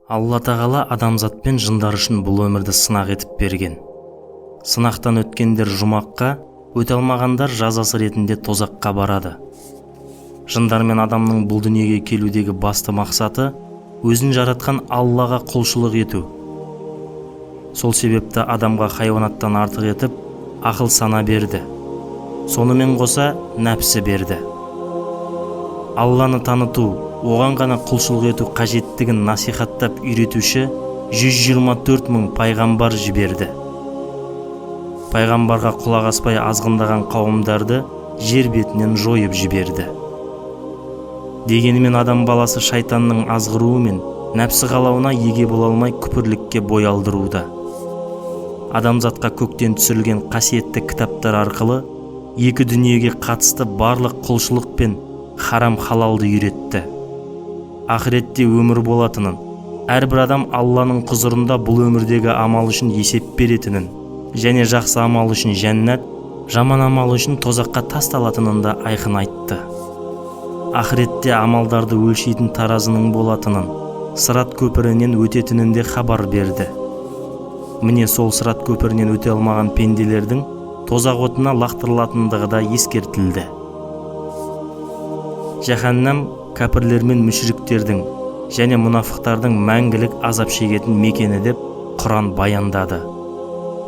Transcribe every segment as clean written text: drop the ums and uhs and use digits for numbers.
Алла тағала адамзат пен жындар үшін бұл өмірді сынақ етіп берген. Сынақтан өткендер жұмаққа, өте алмағандар жазасы ретінде тозаққа барады. Жындар мен адамның бұл дүниеге келудегі басты мақсаты өзін жаратқан Аллаға құлшылық ету. Сол себепті адамға хайуанаттан артық етіп ақыл сана берді. Сонымен қоса нәпсі берді. Алланы таныту, оған ғана құлшылық ету қажеттігін насихаттап үйретуші 124 мың пайғамбар жіберді. Пайғамбарға құлақ аспай азғындаған қауымдарды жер бетінен жойып жіберді. Дегенмен адам баласы шайтанның азғыруы мен нәпсі қалауына еге бола алмай күпірлікке бой алдыруда. Адамзатқа көктен түсірілген қасиетті кітаптар арқылы екі дүниеге қатысты барлық құлшылық пен харам халалды үйретті. Ақыретте өмір болатынын, әрбір адам Алланың құзырында бұл өмірдегі амал үшін есеп беретінін, және жақсы амал үшін жәннат, жаман амал үшін тозаққа тасталатынын да айқын айтты. Ақыретте амалдарды өлшейтін таразының болатынын, сырат көпірінен өтетінін де хабар берді. Міне сол сырат көпірінен өте алмаған пенделердің тозақ отына лақтырылатындығы да ескертілді. Жаһаннам кәпірлер мен мүшриктердің және мұнафықтардың мәңгілік азап шегетін мекені деп Құран баяндады.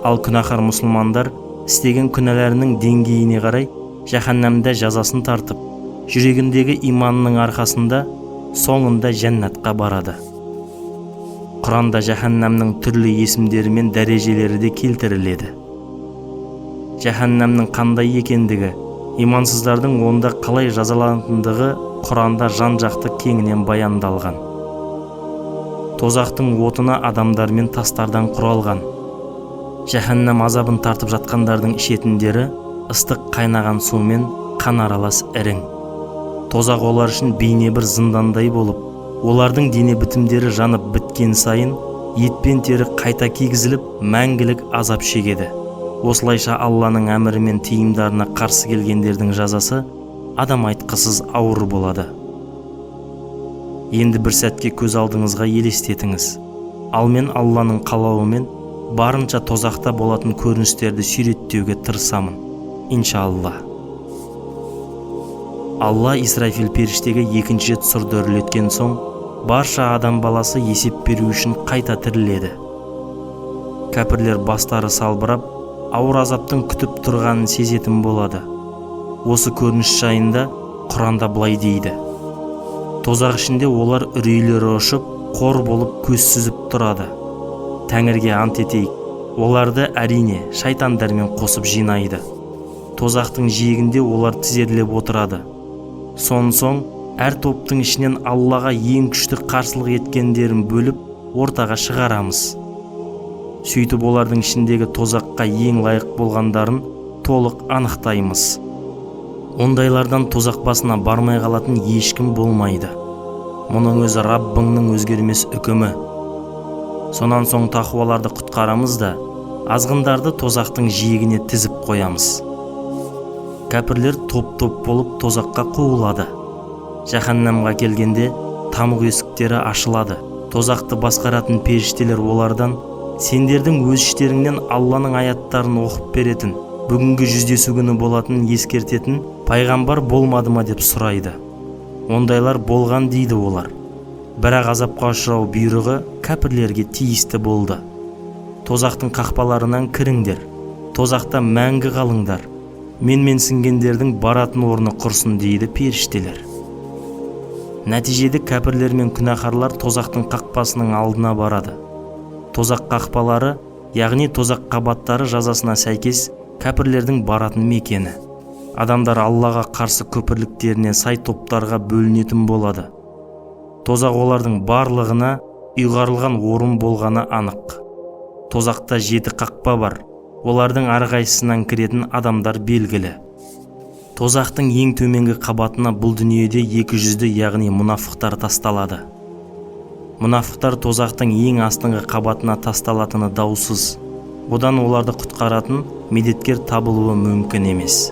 Ал күнәһар мұсылмандар істеген күнәләрінің деңгейіне қарай жаһаннамда жазасын тартып, жүрегіндегі иманның арқасында соңында жәннатқа барады. Құранда жаһаннамның түрлі есімдері мен дәрежелері де келтіріледі. Жаһаннамның қандай екендігі, имансыздардың онда қалай жазаланатындығы Құранда жан-жақты кеңінен баяндалған. Тозақтың отына адамдар мен тастардан құралған. Жаһаннам азабын тартып жатқандардың ішетіндері ыстық қайнаған су мен қан аралас ірің. Тозақ олар үшін бейне бір зындандай болып, олардың дене бітімдері жанып біткен сайын ет пен тері қайта кигізіліп мәңгілік азап шегеді. Осылайша Алланың әмірі мен тыйымдарына қарсы келгендердің жазасы адам айтқысыз ауыр болады. Енді бір сәтке көз алдыңызға елестетіңіз. Ал мен Алланың қалауымен барынша тозақта болатын көріністерді суреттеуге тырысамын, иншалла. Алла Исрафил періштеге екінші рет сұрды үрлеткен соң, барша адам баласы есеп беру үшін қайта тіріледі. Кәпірлер бастары салбырап, ауыр азаптың күтіп тұрғанын сезетін болады. Осы көрініс жайында Құранда былай дейді: тозақ ішінде олар үрейлері ұшып, қор болып көз сүзіп тұрады. Тәңірге ант етейік, оларды әрине шайтандармен қосып жинайды. Тозақтың жиегінде олар тізерлеп отырады. Соң әр топтың ішінен Аллаға ең күшті қарсылық еткендерін бөліп ортаға шығарамыз. Сөйтіп олардың ішіндегі тозаққа ең лайық болғандарын толық анықтаймыз. Ондайлардан тозақ басына бармай қалатын ешкім болмайды. Мұның өзі Раббыңның өзгермес үкімі. Сонан соң тақуаларды құтқарамыз да, азғындарды тозақтың жиегіне тізіп қоямыз. Кәпірлер топ-топ болып тозаққа қуылады. Жаһаннамға келгенде тамұқ есіктері ашылады. Тозақты басқаратын періштелер олардан: сендердің өз іштеріңнен Алланың аяттарын оқып беретін, бүгінгі жүздесу күні болатынын ескертетін пайғамбар болмады ма деп сұрайды. Ондайлар болған дейді олар. Бірақ азапқа ұшырау бұйрығы кәпірлерге тиісті болды. Тозақтың қақпаларынан кіріңдер, тозақта мәңгі қалыңдар, менсінгендердің баратын орны құрсын дейді періштелер. Нәтижеде кәпірлер мен күнәһарлар тозақтың қақпасының алдына барады. Тозақ қақпалары, яғни тозақ қабаттары жазасына сәйкес кәпірлердің баратын мекені. Адамдар Аллаға қарсы көпірліктеріне сай топтарға бөлінетін болады. Тозақ олардың барлығына ұйғарылған орын болғаны анық. Тозақта 7 қақпа бар. Олардың әрқайсысынан кіретін адамдар белгілі. Тозақтың ең төменгі қабатына бұл дүниеде 200-ді, яғни мұнафықтар тасталады. Мұнафықтар тозақтың ең астыңғы қабатына тасталатыны даусыз. Одан оларды құтқаратын медеткер табылуы мүмкін емес.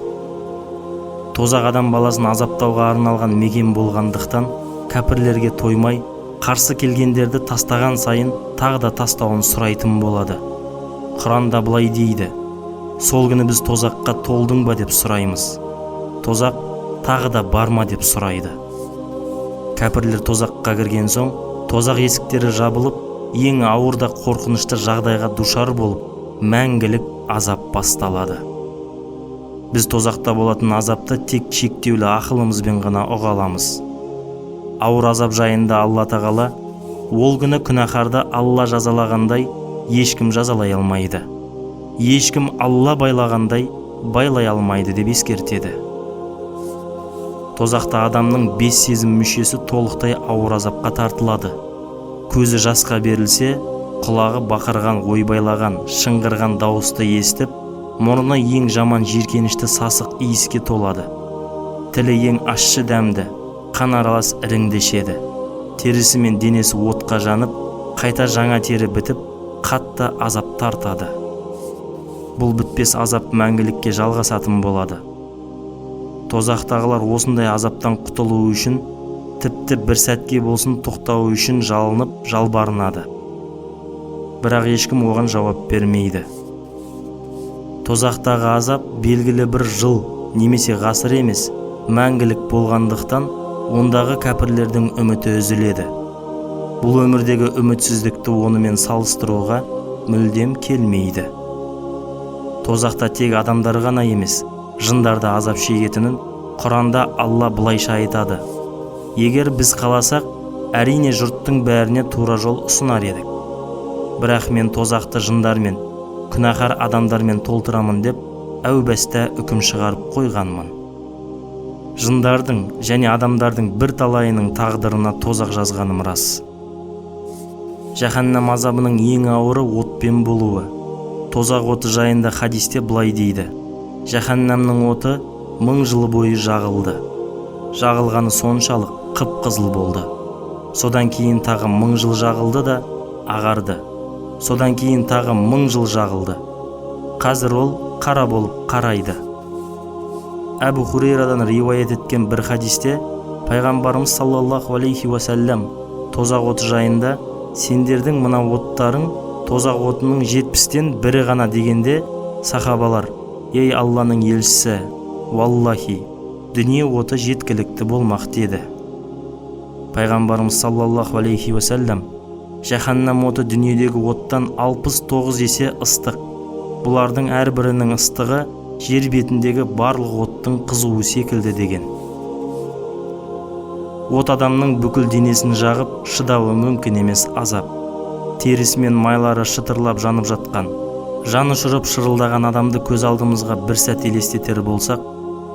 Тозақ адам баласын азаптауға арналған мекен болғандықтан, кәпірлерге тоймай, қарсы келгендерді тастаған сайын тағы да тастауын сұрайтын болады. Құранда былай дейді: сол күні біз тозаққа толдың ба деп сұраймыз. Тозақ тағы да бар ма деп сұрайды. Кәпірлер тозаққа кірген соң, тозақ есіктері жабылып, ең ауыр да қорқынышты жағдайға душар болып, мәңгілік азап басталады. Біз тозақта болатын азапты тек шектеулі ақылымызбен ғана ұға аламыз. Ауыр азап жайында Алла тағала, ол күні күнәһарды Алла жазалағандай ешкім жазалай алмайды. Ешкім Алла байлағандай байлай алмайды деп ескертеді. Тозақта адамның 5 сезім мүшесі толықтай ауыр азапқа тартылады. Көзі жасқа берілсе, құлағы бақырған, ойбайлаған, шыңғырған дауысты естіп, мұрны ең жаман жиіркенішті сасық иіске толады. Тілі ең ащы дәмді, қан аралас іріңді ішеді. Терісі мен денесі отқа жанып, қайта жаңа тері бітіп, қатты азап тартады. Бұл бітпес азап мәңгілікке жалғасатын болады. Тозақтағылар осындай азаптан құтылу үшін, тіпті бір сәтке болсын тоқтауы үшін жалынып, жалбарынады. Бірақ ешкім оған жауап бермейді. Тозақтағы азап белгілі бір жыл немесе ғасыр емес, мәңгілік болғандықтан, ондағы кәпірлердің үміті үзіледі. Бұл өмірдегі үмітсіздікті онымен салыстыруға мүлдем келмейді. Тозақта тек адамдар ғана емес, жындар да азап шегетінін Құранда Алла былайша айтады: егер біз қаласақ, әрине жұрттың бәріне тура жол ұсынар едік. Бірақ мен тозақты жындармен, күнәһар адамдармен толтырамын деп әу баста үкім шығарып қойғанмын. Жындардың және адамдардың бір талайының тағдырына тозақ жазғаным рас. Жаһаннам азабының ең ауыры отпен болуы. Тозақ оты жайында хадисте былай дейді: жаһаннамның оты 1000 жыл бойы жағылды. Жағылғаны соншалық қып-қызыл болды. Содан кейін тағы 1000 жыл жағылды да ағарды. Содан кейін тағы 1000 жыл жағылды. Қазір ол қара болып қарайды. Әбу Хурейрадан риуаят еткен бір хадисте пайғамбарымыз саллаллаху алейхи уассалям тозақ оты жайында: сендердің мына оттарың тозақ отының 70-тен бірі ғана дегенде, сахабалар: ей Алланың елшісі, валлахи, дүние оты жеткілікті болмақ деді. Пайғамбарымыз саллаллаху алейхи уассалям: жаһаннам оты дүниедегі оттан 69 есе ыстық. Бұлардың әрбірінің ыстығы жер бетіндегі барлық оттың қызуы секілді деген. От адамның бүкіл денесін жағып, шыдауы мүмкін емес азап. Терісі мен майлары шытырлап жанып жатқан, жаны ұшырып шырылдаған адамды көз алдымызға бір сәт елестетер болсақ,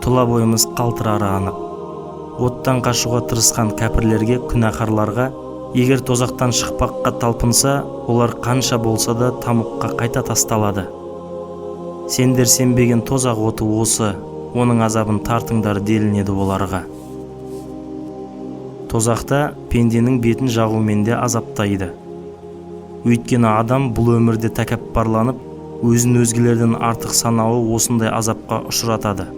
тұла бойымыз қалтырары анық. Оттан қашуға тырысқан кәпірлерге, күнәһарларға, егер тозақтан шықпаққа талпынса, олар қанша болса да тамұққа қайта тасталады. Сендер сенбеген тозақ оты осы, оның азабын тартыңдар делінеді оларға. Тозақта пенденің бетін жағумен де азаптайды. Өйткені адам бұл өмірде тәкаппарланып, өзін өзгелерден артық санауы осындай азапқа ұшыратады.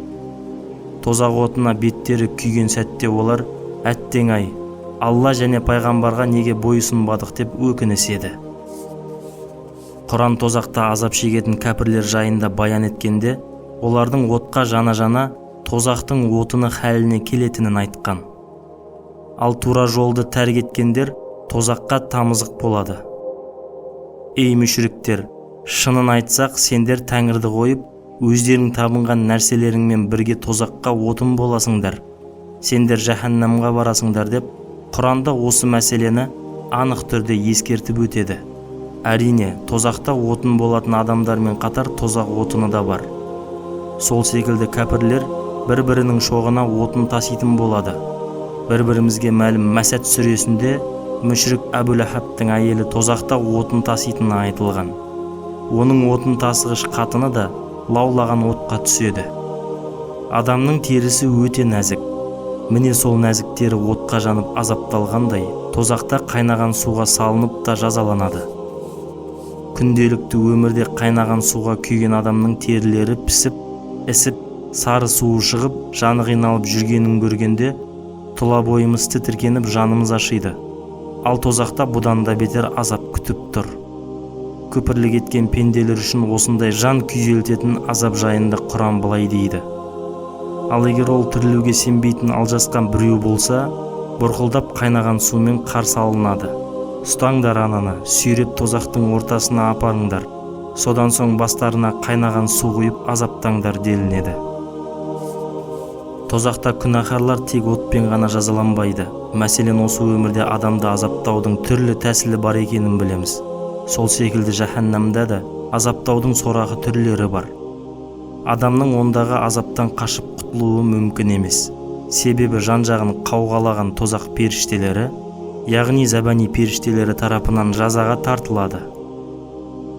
Тозақ отына беттері күйген сәтте олар: әттең-ай, Алла және пайғамбарға неге бойұсынбадық деп өкініседі. Құран тозақта азап шегетін кәпірлер жайында баян еткенде, олардың отқа жана-жана тозақтың отыны хәліне келетінін айтқан. Ал тура жолды тәрк еткендер тозаққа тамызық болады. Ей мүшриктер, шынын айтсақ, сендер Тәңірді қойып, өздерің табынған нәрселеріңмен бірге тозаққа отын боласыңдар. Сендер жаһаннамға барасыңдар деп, Құранда осы мәселені анық түрде ескертіп өтеді. Әрине, тозақта отын болатын адамдармен қатар тозақ отыны да бар. Сол секілді кәпірлер бір-бірінің шоғына отын таситын болады. Бір-бірімізге мәлім Мәсәд сүресінде мүшрик Әбу Ләһабтың әйелі тозақта отын таситыны айтылған. Оның отын тасығыш қатыны да лаулаған отқа түседі. Адамның терісі өте нәзік. Міне сол нәзік тері отқа жанып азапталғандай, тозақта қайнаған суға салынып та жазаланады. Күнделікті өмірде қайнаған суға күйген адамның терілері пісіп, ісіп, сары суы шығып, жаны қиналып жүргенін көргенде, тұла бойымыз тітіркеніп жанымыз ашиды. Ал тозақта бұдан да бетер азап күтіп тұр. Күпірлік еткен пенделер үшін осындай жан күйзелтетін азап жайында Құран былай дейді: ал егер ол тірілуге сенбейтін алжасқан біреу болса, бұрқылдап қайнаған сумен қарсы алынады. Ұстаңдар ананы, сүйреп тозақтың ортасына апарыңдар. Содан соң бастарына қайнаған су құйып азаптаңдар делінеді. Тозақта күнәһарлар тек отпен ғана жазаланбайды. Мәселен, осы өмірде адамды азаптаудың түрлі тәсілі бар екенін білеміз. Сол секілді жаһаннамда да азаптаудың сорақы түрлері бар. Адамның ондағы азаптан қашып құтылуы мүмкін емес. Себебі жан-жағын қауғалаған тозақ періштелері, яғни забани періштелері тарапынан жазаға тартылады.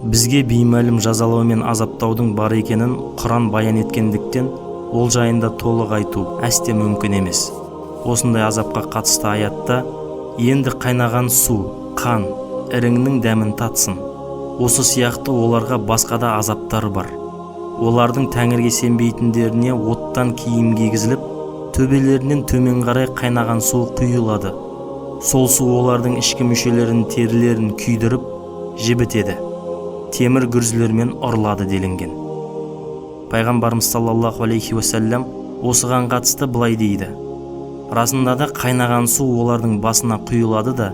Бізге беймәлім жазалау мен азаптаудың бар екенін Құран баян еткендіктен, ол жайында толық айту әсте мүмкін емес. Осындай азапқа қатысты аятта: енді қайнаған су, қан, іріңнің дәмін татсын. Осы сияқты оларға басқа да азаптар бар. Олардың Тәңірге сенбейтіндеріне оттан киім кигізіліп, төбелерінен төмен қарай қайнаған су құйылады. Сол су олардың ішкі мүшелерін, терілерін күйдіріп жібітеді. Темір гүрзілермен ұрылады делінген. Пайғамбарымыз саллаллаху алейхи уассалам осыған қатысты былай дейді: расында да қайнаған су олардың басына құйылады да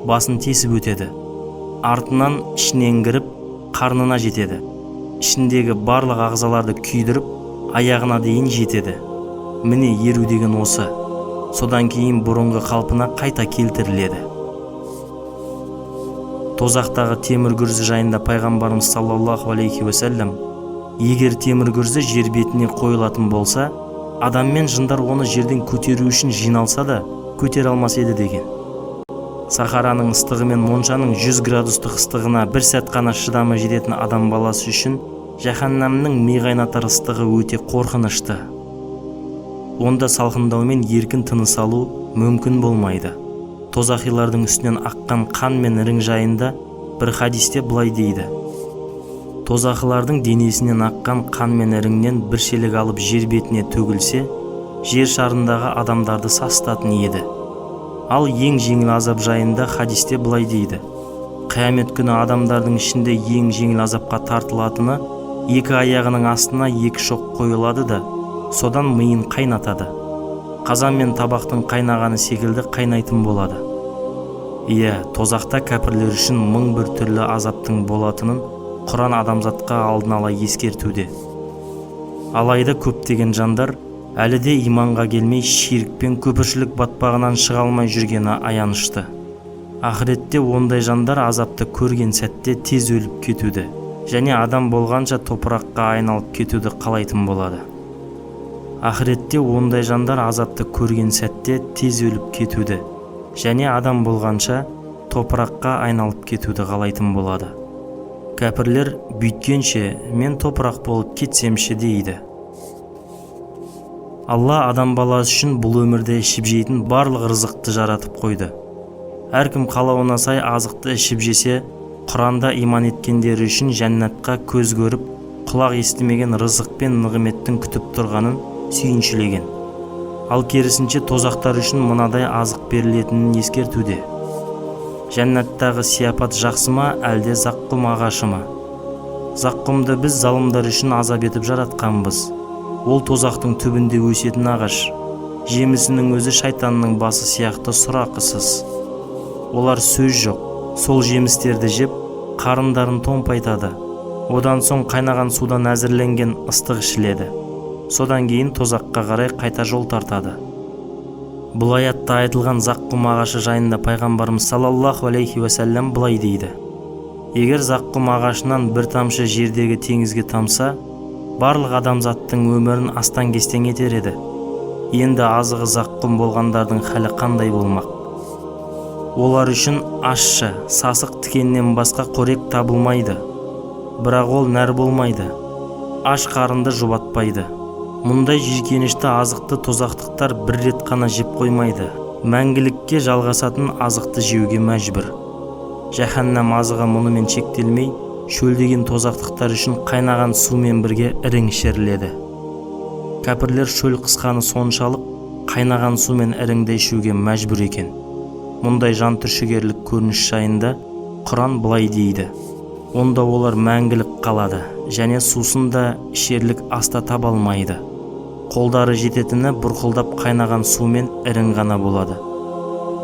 басын тесіп өтеді. Артынан ішінен кіріп қарнына жетеді. Ішіндегі барлық ағзаларды күйдіріп аяғына дейін жетеді. Міне еру деген осы. Содан кейін бұрынғы қалпына қайта келтіріледі. Тозақтағы темір гүрзі жайында пайғамбарымыз саллаллаху алейхи уассалам: егер темір гүрзі жер бетіне қойылатын болса, адам мен жындар оны жерден көтеру үшін жиналса да көтере алмас еді деген. Сахараның ыстығы мен Моншаның 100 градустық ыстығына бір сәт қана шыдамы жететін адам баласы үшін жаһаннамның ми қайнатар ыстығы өте қорқынышты. Онда салқындау мен еркін тыныс алу мүмкін болмайды. Тозақилардың үстінен аққан қан мен ірің жайында бір хадисте былай дейді: тозақылардың денесінен аққан қан мен іріңнен бір шелек алып жер бетіне төгілсе, жер шарындағы адамдарды састатын еді. Ал ең жеңіл азап жайында хадисте былай дейді: қиямет күні адамдардың ішінде ең жеңіл азапқа тартылатыны екі аяғының астына екі шоқ қойылады да содан миын қайнатады. Қазан мен табақтың қайнағаны секілді қайнайтын болады. Иә, тозақта кәпірлер үшін 1001 түрлі азаптың болатынын Құран адамзатқа алдын ала ескертуде. Алайда көптеген жандар әлі де иманға келмей ширк пен күпіршілік батпағынан шыға алмай жүргені аянышты. Ақыретте ондай жандар азапты көрген сәтте тез өліп кетуді және адам болғанша топыраққа айналып кетуді қалайтын болады. Ақыретте ондай жандар азапты көрген сәтте тез өліп кетуді және адам болғанша топыраққа айналып кетуді қалайтын болады. Кәпірлер бүйткенше мен топырақ болып кетсемші дейді. Алла адам баласы үшін бұл өмірде ішіп жейтін барлық рызықты жаратып қойды. Әркім қалауына сай азықты ішіп жесе, Құранда иман еткендері үшін жәннатқа көз көріп, құлақ естімеген рызық пен нығметтің күтіп тұрғанын сүйіншілеген. Ал керісінше тозақтар үшін мынадай азық берілетінін ескертуде. Жәннаттағы сияпат жақсы ма, әлде заққұм ағашы ма? Заққұмды біз залымдар үшін азап етіп жаратқанбыз. Ол тозақтың түбінде өсетін ағаш. Жемісінің өзі шайтанның басы сияқты сұрақысыз. Олар сөз жоқ. Сол жемістерді жеп, қарындарын томпайтады. Одан соң қайнаған судан әзірленген ыстық ішіледі. Содан кейін тозаққа қарай қайта жол тартады. Бұл аятта айтылған заққұм ағашы жайында пайғамбарымыз саллаллаху алейхи уассалам былай дейді: егер заққұм ағашынан бір тамшы жердегі теңізге тамса, барлық адамзаттың өмірін астан-кестен етер еді. Енді азығы заққұм болғандардың халі қандай болмақ? Олар үшін ащы, сасық тікеннен басқа қорек табылмайды. Бірақ ол нәр болмайды. Аш қарынды жұбатпайды. Мұндай жиіркенішті азықты тозақтықтар бір рет қана жеп қоймайды. Мәңгілікке жалғасатын азықты жеуге мәжбүр. Жаһаннам азығы мұнымен шектелмей, шөлдеген тозақтықтар үшін қайнаған сумен бірге ірің ішіріледі. Кәпірлер шөл қысқаны соншалық қайнаған сумен іріңді ішуге мәжбүр екен. Мұндай жан түршігерлік көрініс жайында Құран былай дейді: онда олар мәңгілік қалады және сусын да ішерлік аста таба алмайды. Қолдары жететіні бұрқылдап қайнаған сумен ірің ғана болады.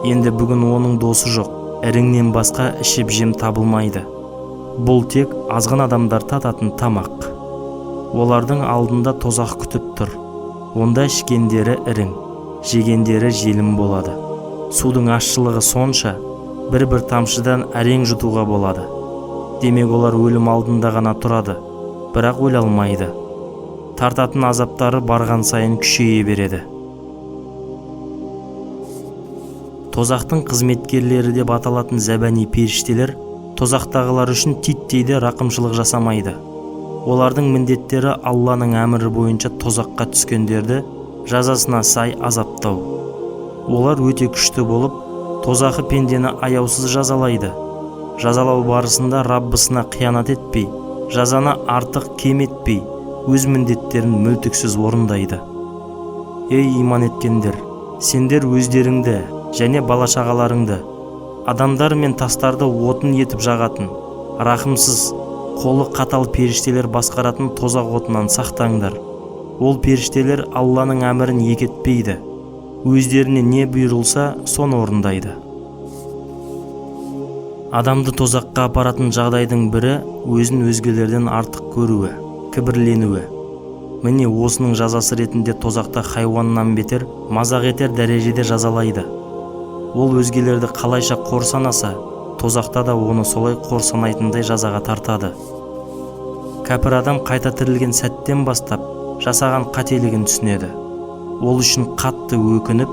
Енді бүгін оның досы жоқ, іріңнен басқа ішіп жем табылмайды. Бұл тек азғын адамдар тататын тамақ. Олардың алдында тозақ күтіп тұр. Онда ішкендері ірің, жегендері желім болады. Судың ащылығы сонша, бір тамшыдан әрең жұтуға болады. Демек олар өлім алдында ғана тұрады, бірақ өле алмайды. Тартатын азаптары барған сайын күшейе береді. Тозақтың қызметкерлері деп аталатын зәбәни періштелер тозақтағылар үшін титтейді рақымшылық жасамайды. Олардың міндеттері Алланың әмірі бойынша тозаққа түскендерді жазасына сай азаптау. Олар өте күшті болып, тозақы пендені аяусыз жазалайды. Жазалау барысында Раббысына қиянат етпей, жазаны артық кем етпей, өз міндеттерін мүлтіксіз орындайды. Ей иман еткендер, сендер өздеріңді және бала-шағаларыңды адамдар мен тастарды отын етіп жағатын, рахымсыз, қолы қатал періштелер басқаратын тозақ отынан сақтаңдар. Ол періштелер Алланың әмірін екетпейді. Өздеріне не бұйырылса, соны орындайды. Адамды тозаққа апаратын жағдайдың бірі өзін өзгелерден артық көруі, кібірленуі. Міне осының жазасы ретінде тозақта хайуаннан бетер, мазақ етер дәрежеде жазалайды. Ол өзгелерді қалайша қор санаса, тозақта да оны солай қор санайтындай жазаға тартады. Кәпір адам қайта тірілген сәттен бастап жасаған қателігін түсінеді. Ол үшін қатты өкініп,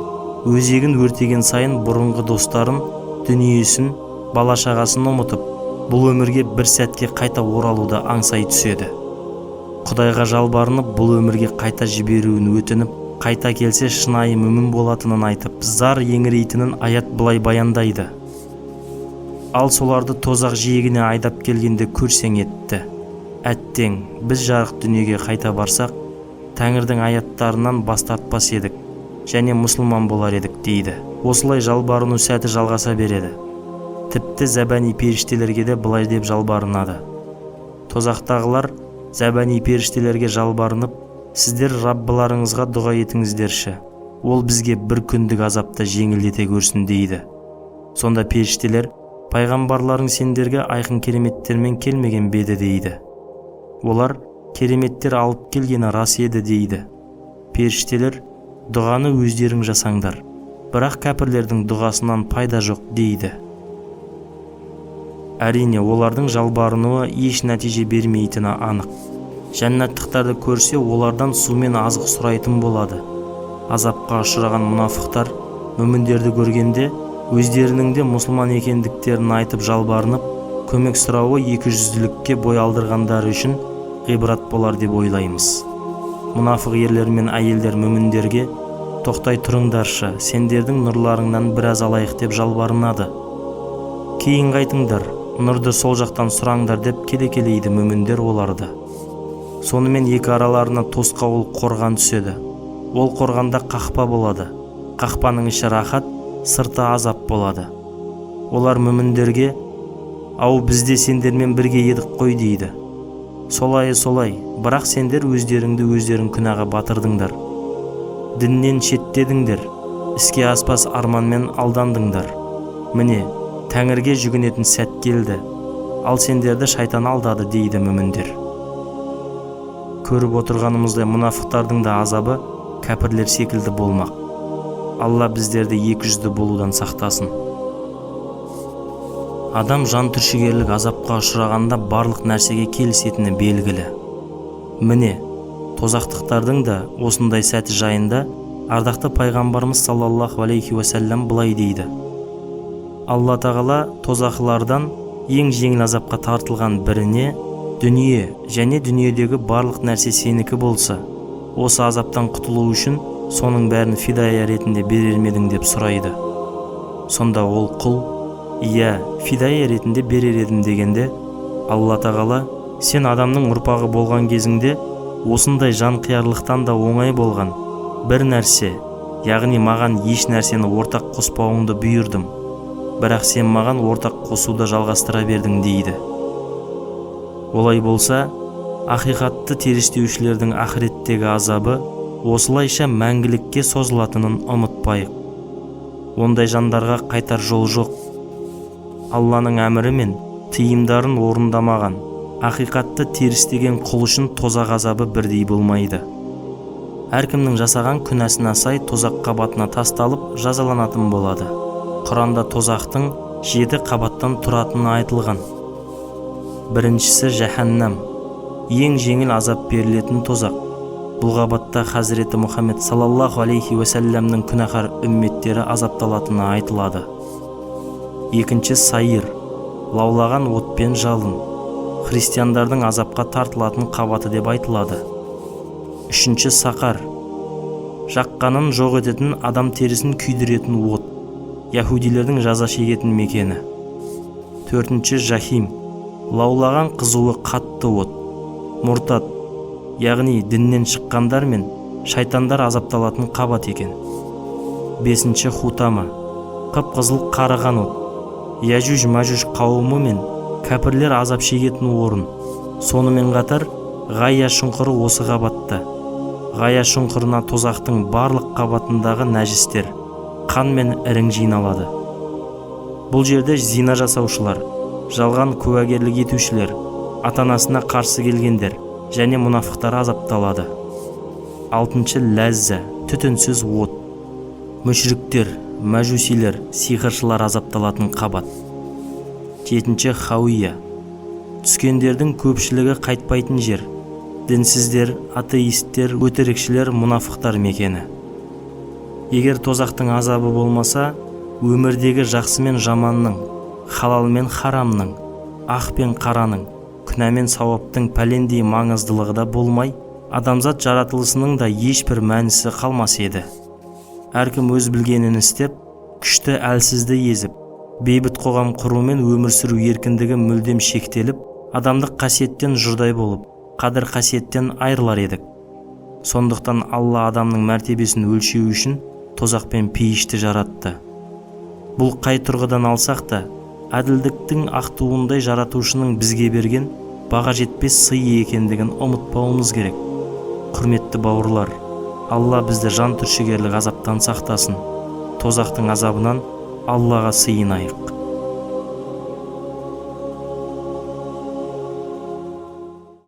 өзегін өртеген сайын бұрынғы достарын, дүниесін, бала-шағасын ұмытып, бұл өмірге бір сәтке қайта оралуды аңсай түседі. Құдайға жалбарынып, бұл өмірге қайта жіберуін өтініп, қайта келсе шынайы мүмін болатынын айтып, зар еңірейтінін аят былай баяндайды: ал соларды тозақ жиегіне айдап келгенде көрсең етті. Әттең, біз жарық дүниеге қайта барсақ, Тәңірдің аяттарынан бас тартпас едік және мұсылман болар едік дейді. Осылай жалбарыну сәті жалғаса береді. Тіпті зәбәни періштелерге де былай деп жалбарынады: тозақтағылар зәбәни періштелерге жалбарынып, сіздер Раббыларыңызға дұға етіңіздерші, ол бізге бір күндік азапта жеңілдете көрсін дейді. Сонда періштелер: пайғамбарларың сендерге айқын кереметтермен келмеген беді дейді. Олар: кереметтер алып келгені рас еді дейді. Періштелер: дұғаны өздерің жасаңдар, бірақ кәпірлердің дұғасынан пайда жоқ дейді. Әрине, олардың жалбарынуы еш нәтиже бермейтіні анық. Жәннаттықтарды көрсе, олардан су мен азық сұрайтын болады. Азапқа ұшыраған мұнафықтар мүміндерді көргенде, өздерінің де мұсылман екендіктерін айтып жалбарынып, көмек сұрауы екіжүзділікке бой алдырғандары үшін ғибрат болар деп ойлаймыз. Мұнафық ерлер мен әйелдер мүміндерге: тоқтай тұрыңдаршы, сендердің нұрларыңнан біраз алайық деп жалбарынады. Кейін қайтыңдар, нұрды сол жақтан сұраңдар деп келекелейді мүміндер оларды. Сонымен екі араларына тосқауыл қорған түседі. Ол қорғанда қақпа болады. Қақпаның іші рахат, сырты азап болады. Олар мүміндерге: ау, бізде сендермен бірге едік қой дейді. Солай, бірақ сендер өздеріңді өздерің күнәға батырдыңдар. Діннен шеттедіңдер, іске аспас арманмен алдандыңдар. Міне, Тәңірге жүгінетін сәт келді, ал сендерді шайтан алдады дейді мүміндер. Көріп отырғанымыздай мұнафықтардың да азабы кәпірлер секілді болмақ. Алла біздерді екіжүзді болудан сақтасын. Адам жан түршігерлік азапқа ұшырағанда барлық нәрсеге келісетіні белгілі. Міне, тозақтықтардың да осындай сәті жайында ардақты пайғамбарымыз саллаллаху алейхи уассалам былай дейді: Алла тағала тозақылардан ең жеңіл азапқа тартылған біріне дүние және дүниедегі барлық нәрсе сенікі болса, осы азаптан құтылу үшін соның бәрін фидая ретінде берер медің деп сұрайды. Сонда ол құл: иә, фидая ретінде берер едім дегенде, Алла тағала: сен адамның ұрпағы болған кезіңде осындай жан қиярлықтан да оңай болған бір нәрсе, яғни маған еш нәрсені ортақ қоспауыңды бұйырдым. бірақ сен маған ортақ қосуды жалғастыра бердің дейді. Олай болса, ақиқатты теріштеушілердің ақыреттегі азабы осылайша мәңгілікке созылатынын ұмытпайық. Ондай жандарға қайтар жол жоқ. Алланың әмірі мен тыйымдарын орындамаған, ақиқатты терістеген құл үшін тозақ азабы бірдей болмайды. Әркімнің жасаған күнәсіне сай тозақ қабатына тасталып жазаланатын болады. Құранда тозақтың 7 қабаттан тұратыны айтылған. Біріншісі жаһаннам, ең жеңіл азап берілетін тозақ. Бұл қабатта Хазіреті Мұхаммед саллаллаху алейхи уәсәлләмнің күнәһар үмметтері азапталатыны айтылады. Екінші сайыр, лаулаған отпен жалын, христиандардың азапқа тартылатын қабаты деп айтылады. Үшінші сақар, жаққанын жоқ ететін адам терісін күйдіретін от, яһудилердің жаза шегетін мекені. Төртінші жахим, лаулаған қызуы қатты от, мұртат, яғни діннен шыққандар мен шайтандар азапталатын қабат екен. Бесінші хутама, қып-қызыл қарыған от, Яжуж-Мажуж қауымы мен кәпірлер азап шегетін орын. Сонымен қатар Ғая шұңқыры осы қабатта. Ғая шұңқырына тозақтың барлық қабатындағы нәжістер, қан мен ірің жиналады. Бұл жерде зина жасаушылар, жалған куәгерлік етушілер, ата-анасына қарсы келгендер және мұнафықтар азапталады. Алтыншы ләзза, түтінсіз от. Мүшриктер, мәжусилер, сиқыршылар азапталатын қабат. Жетінші хауия, түскендердің көпшілігі қайтпайтын жер. Дінсіздер, атеисттер, өтірікшілер, мұнафықтар мекені. Егер тозақтың азабы болмаса, өмірдегі жақсы мен жаманның, халал мен харамның, ақ пен қараның, күнә мен сауаптың пәлендей маңыздылығы да болмай, адамзат жаратылысының да ешбір мәнісі қалмас еді. Әркім өз білгенін істеп, күшті әлсізді езіп, бейбіт қоғам құрумен өмір сүру еркіндігі мүлдем шектеліп, адамдық қасиеттен жұрдай болып, қадір қасиеттен айырылар едік. Сондықтан Алла адамның мәртебесін өлшеу үшін тозақ пен пейішті жаратты. Бұл қай тұрғыдан алсақ та, әділдіктің ақтуындай жаратушының бізге берген баға жетпес сый екендігін ұмытпауымыз керек. Құрметті бауырлар, Алла бізді жан түршігерлік азаптан сақтасын. Тозақтың азабынан Аллаға сыйынайық.